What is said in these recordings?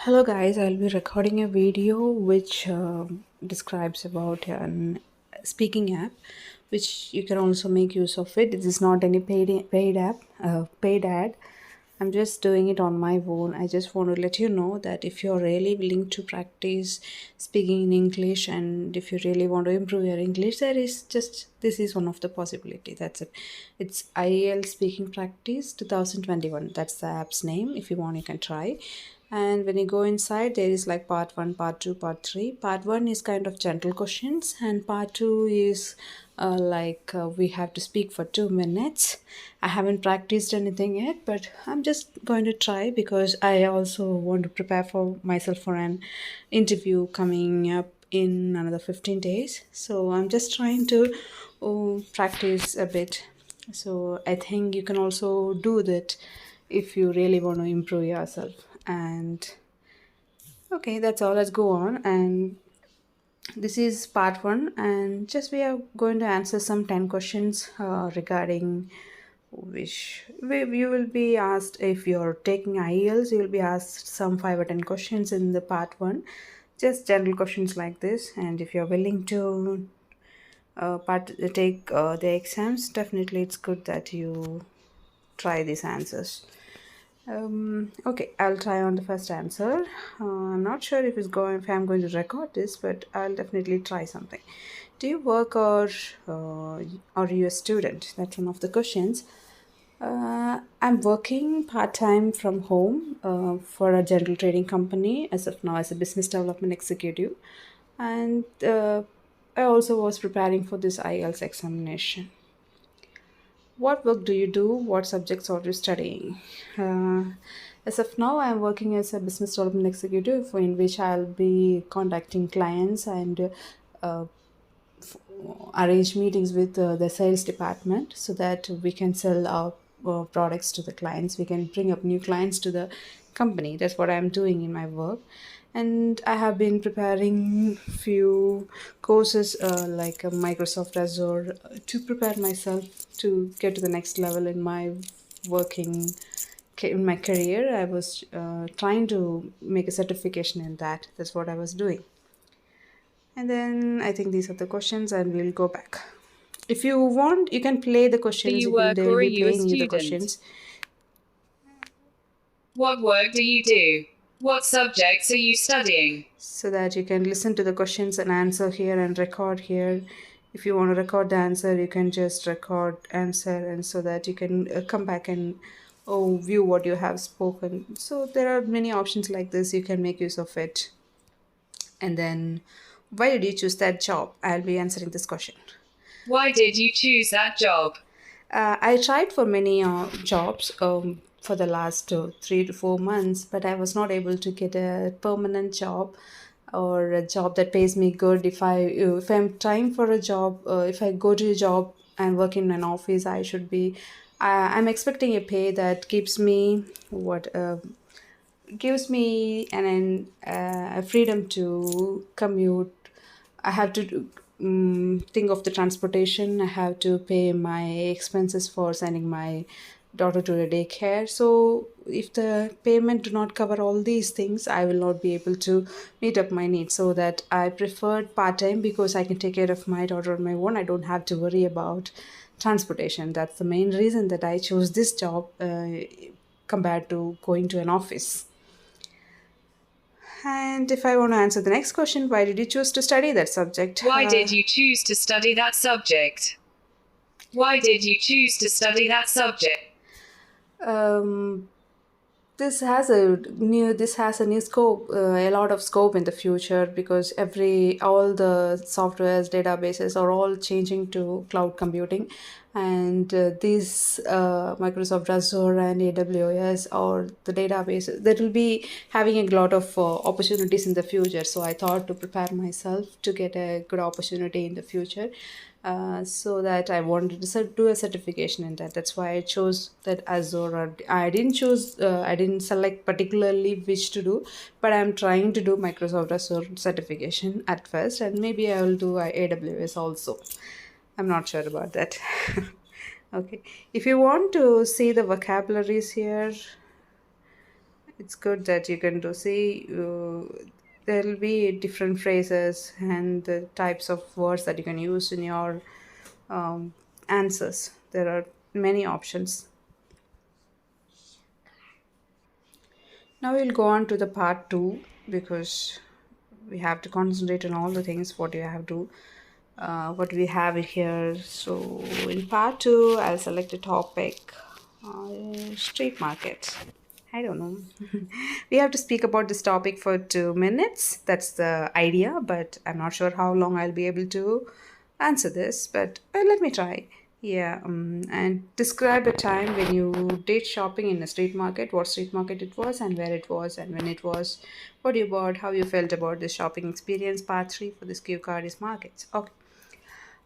Hello guys, I'll be recording a video which describes about an speaking app, which you can also make use of it. This is not any paid ad. I'm just doing it on my own. I just want to let you know that if you're really willing to practice speaking in English and if you really want to improve your English, this is one of the possibility. That's it. It's IELTS speaking practice 2021. That's the app's name. If you want, you can try. And when you go inside, there is like part 1, part 2, part 3. Part 1 is kind of general questions, and part 2 is we have to speak for 2 minutes. I haven't practiced anything yet, but I'm just going to try because I also want to prepare for myself for an interview coming up in another 15 days. So I'm just trying to practice a bit. So I think you can also do that if you really want to improve yourself. And okay, that's all. Let's go on. And this is part 1, and just we are going to answer some 10 questions regarding which you will be asked. If you're taking IELTS, you will be asked some 5 or 10 questions in the part 1, just general questions like this. And if you're willing to take the exams, definitely it's good that you try these answers. Okay, I'll try on the first answer. I'm not sure if I'm going to record this, but I'll definitely try something. Do you work or are you a student? That's one of the questions. I'm working part time from home for a general trading company as of now as a business development executive, and I also was preparing for this IELTS examination. What work do you do? What subjects are you studying? As of now, I am working as a business development executive in which I'll be contacting clients and uh, arrange meetings with the sales department so that we can sell our products to the clients. We can bring up new clients to the company. That's what I'm doing in my work. And I have been preparing few courses like Microsoft Azure to prepare myself to get to the next level in my working in my career. I was trying to make a certification in that. That's what I was doing. And then I think these are the questions, and we'll go back. If you want, you can play the Do questions. you It will work They or will are be you a playing you the student? questions. What work do you do? What subjects are you studying? So that you can listen to the questions and answer here and record here. If you want to record the answer, you can just record answer, and so that you can come back and view what you have spoken. So there are many options like this. You can make use of it. And then, why did you choose that job? I'll be answering this question. Why did you choose that job? I tried for many jobs for the last 3 to 4 months, but I was not able to get a permanent job or a job that pays me good. If I'm trying for a job, if I go to a job and work in an office, I should be. I'm expecting a pay that keeps me what gives me a freedom to commute. I have to think of the transportation. I have to pay my expenses for sending my daughter to the daycare. So if the payment do not cover all these things, I will not be able to meet up my needs. So that I preferred part time because I can take care of my daughter on my own. I don't have to worry about transportation. That's the main reason that I chose this job compared to going to an office. And if I want to answer the next question, why did you choose to study that subject? Why did you choose to study that subject? Why did you choose to study that subject? Um, this has a new scope, a lot of scope in the future, because all the softwares databases are all changing to cloud computing, and these Microsoft Azure and AWS or the databases that will be having a lot of opportunities in the future. So I thought to prepare myself to get a good opportunity in the future, so that I wanted to do a certification in that. That's why I chose that Azure. Or I didn't select particularly which to do, but I'm trying to do Microsoft Azure certification at first, and maybe I will do AWS also. I'm not sure about that. Okay, if you want to see the vocabularies here, It's good that you can do see. There will be different phrases and the types of words that you can use in your um, answers. There are many options. Now we'll go on to the part two because we have to concentrate on all the things what you have to what we have here. So in part two, I'll select a topic, street market. I don't know. We have to speak about this topic for 2 minutes. That's the idea, but I'm not sure how long I'll be able to answer this. But let me try. Yeah, and describe a time when you did shopping in a street market, what street market it was, and where it was, and when it was, what you bought, how you felt about the shopping experience. Part three for this cue card is markets. Okay.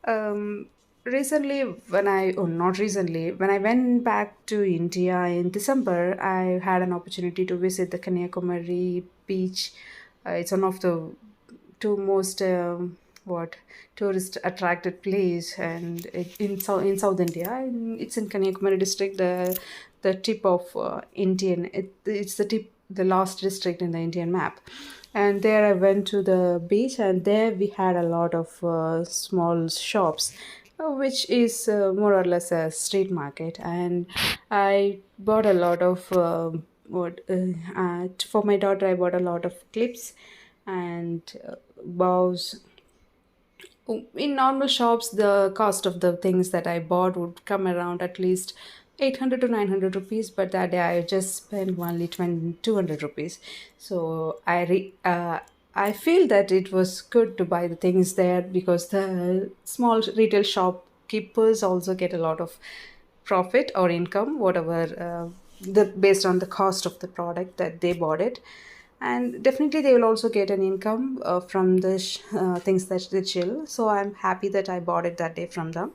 Um, recently, not recently, when I went back to India in December, I had an opportunity to visit the Kanyakumari beach. It's one of the two most what tourist attracted place, and in South India. It's in Kanyakumari district, the tip of Indian. It's the tip, the last district in the Indian map. And there I went to the beach, and there we had a lot of small shops, which is more or less a street market. And I bought a lot of for my daughter. I bought a lot of clips and bows. In normal shops, the cost of the things that I bought would come around at least 800 to 900 rupees, but that day I just spent only 200 rupees. So I feel that it was good to buy the things there because the small retail shopkeepers also get a lot of profit or income, whatever the based on the cost of the product that they bought it. And definitely they will also get an income from the things that they chill. So I'm happy that I bought it that day from them,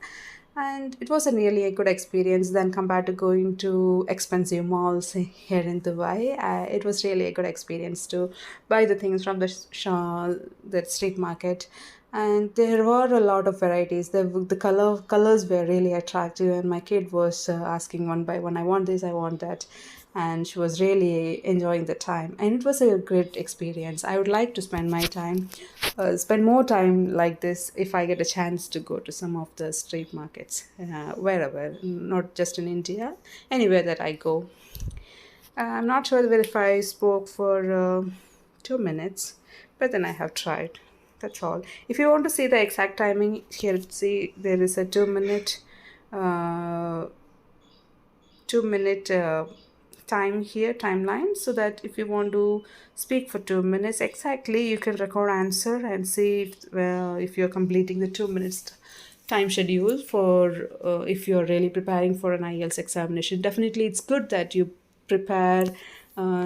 and it was a really a good experience than compared to going to expensive malls here in Dubai. It was really a good experience to buy the things from the street market. And there were a lot of varieties. The colors were really attractive, and my kid was asking one by one, I want this, I want that. And she was really enjoying the time, and it was a great experience. I would like to spend more time like this if I get a chance to go to some of the street markets, wherever, not just in India, anywhere that I go. I'm not sure whether if I spoke for 2 minutes, but then I have tried. That's all. If you want to see the exact timing, here, see, there is a 2 minute, uh, 2 minute time here, timeline, so that if you want to speak for 2 minutes exactly, you can record answer and see if you're completing the 2 minutes time schedule for if you're really preparing for an IELTS examination. Definitely, it's good that you prepare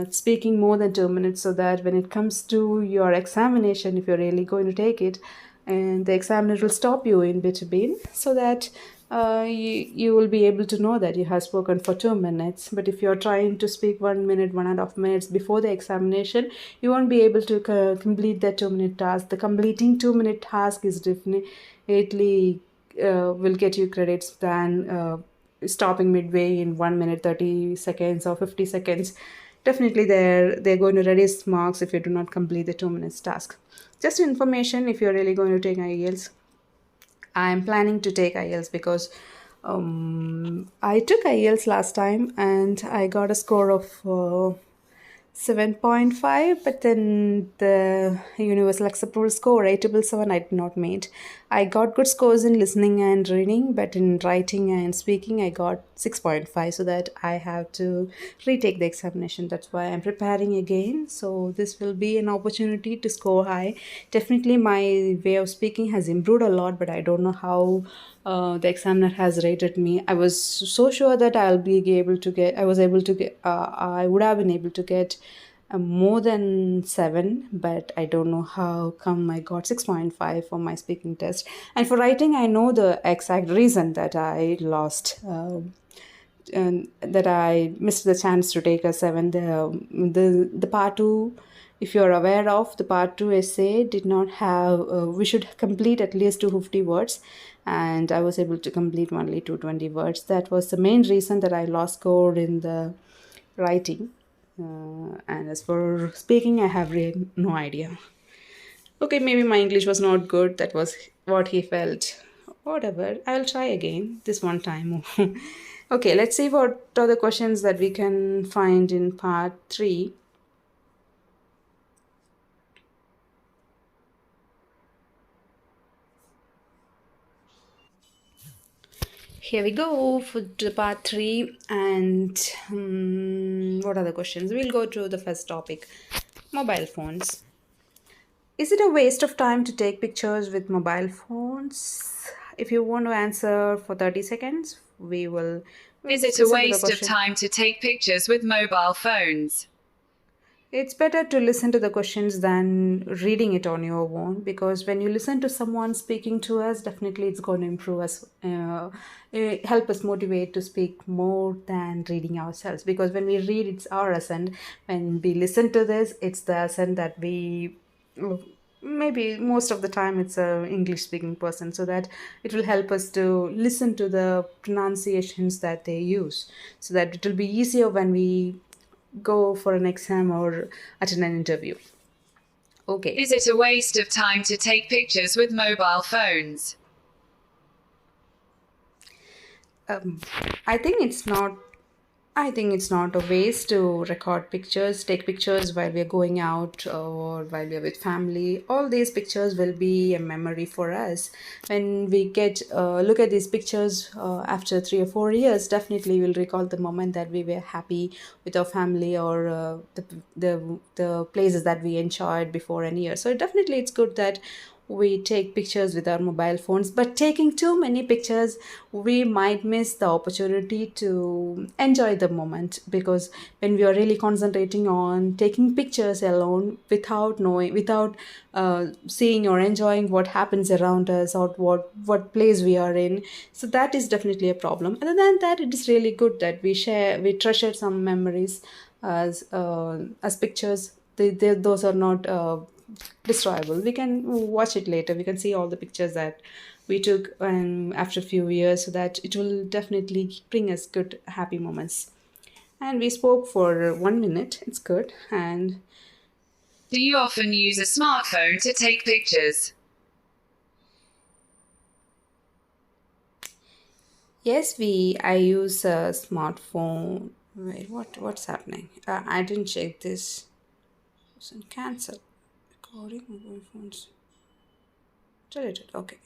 speaking more than 2 minutes so that when it comes to your examination, if you're really going to take it, and the examiner will stop you in between so that you will be able to know that you have spoken for 2 minutes. But if you're trying to speak 1 minute, 1.5 minutes before the examination, you won't be able to complete that 2 minute task. The completing 2 minute task is definitely will get you credits than stopping midway in 1 minute 30 seconds or 50 seconds. Definitely they're going to reduce marks if you do not complete the 2 minutes task. Just information, if you're really going to take IELTS, I'm planning to take IELTS because I took IELTS last time and I got a score of 7.5, but then the universal acceptable score 877 I did not meet. I got good scores in listening and reading, but in writing and speaking I got 6.5, so that I have to retake the examination. That's why I'm preparing again. So this will be an opportunity to score high. Definitely my way of speaking has improved a lot, but I don't know how the examiner has rated me. I was so sure that I would have been able to get more than 7, but I don't know how come I got 6.5 for my speaking test. And for writing, I know the exact reason that I lost. And that I missed the chance to take a 7. The part 2, if you're aware of, the part 2 essay did not have, we should complete at least 250 words, and I was able to complete only 220 words. That was the main reason that I lost score in the writing. And as for speaking, I have really no idea. Okay, maybe my English was not good. That was what he felt. Whatever. I'll try again this one time. Okay, let's see what are the questions that we can find in part 3. Here we go for the part 3. And what are the questions? We'll go to the first topic, mobile phones. Is it a waste of time to take pictures with mobile phones? If you want to answer for 30 seconds, we'll Is it a listen to the waste of question. time to take pictures with mobile phones? It's better to listen to the questions than reading it on your own, because when you listen to someone speaking to us, definitely it's going to improve us, help us motivate to speak more than reading ourselves. Because when we read, it's our accent. When we listen to this, it's the accent that we maybe most of the time it's a English speaking person, so that it will help us to listen to the pronunciations that they use, so that it will be easier when we go for an exam or attend an interview. Okay. Is it a waste of time to take pictures with mobile phones? um, I think it's not. I think it's not a waste to record pictures, take pictures while we're going out or while we're with family. All these pictures will be a memory for us. When we get look at these pictures after 3 or 4 years, definitely we'll recall the moment that we were happy with our family, or the places that we enjoyed before any year. So definitely it's good that we take pictures with our mobile phones, but taking too many pictures, we might miss the opportunity to enjoy the moment. Because when we are really concentrating on taking pictures alone, without seeing or enjoying what happens around us, or what place we are in, so that is definitely a problem. Other than that, it is really good that we treasure some memories as pictures. Those are not destroyable. We can watch it later. We can see all the pictures that we took after a few years, so that it will definitely bring us good, happy moments. And we spoke for 1 minute. It's good. And Do you often use a smartphone to take pictures? yes, I use a smartphone. Wait, what's happening? I didn't check this. Cancel. Recording mobile phones. Deleted. Okay.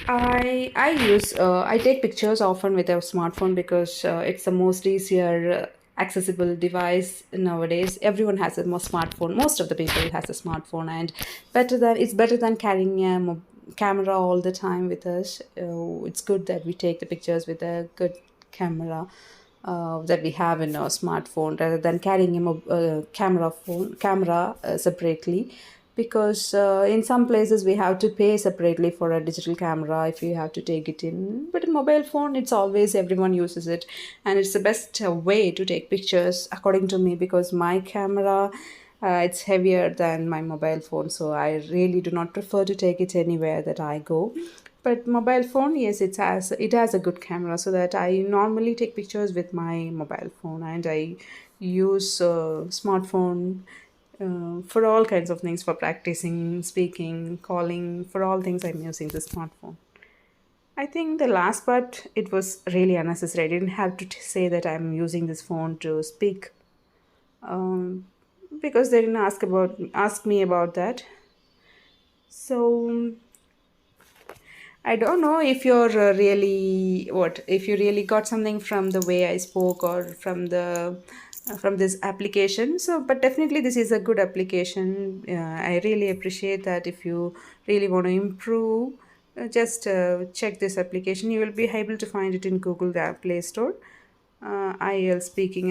I take pictures often with a smartphone, because it's the most easier accessible device nowadays. Everyone has a smartphone. Most of the people has a smartphone, and it's better than carrying a camera all the time with us. It's good that we take the pictures with a good camera that we have in our smartphone, rather than carrying a camera separately. Because in some places we have to pay separately for a digital camera if you have to take it in, but a mobile phone, it's always everyone uses it, and it's the best way to take pictures according to me. Because my camera, it's heavier than my mobile phone, so I really do not prefer to take it anywhere that I go. But mobile phone, yes, it has a good camera, so that I normally take pictures with my mobile phone, and I use smartphone for all kinds of things, for practicing, speaking, calling, for all things I'm using the smartphone. I think the last part, it was really unnecessary. I didn't have to say that I'm using this phone to speak, um, because they didn't ask me about that. So I don't know if you're really what if you really got something from the way I spoke, or from this application. So, but definitely this is a good application. I really appreciate that. If you really want to improve, just check this application. You will be able to find it in Google Play Store. IELTS speaking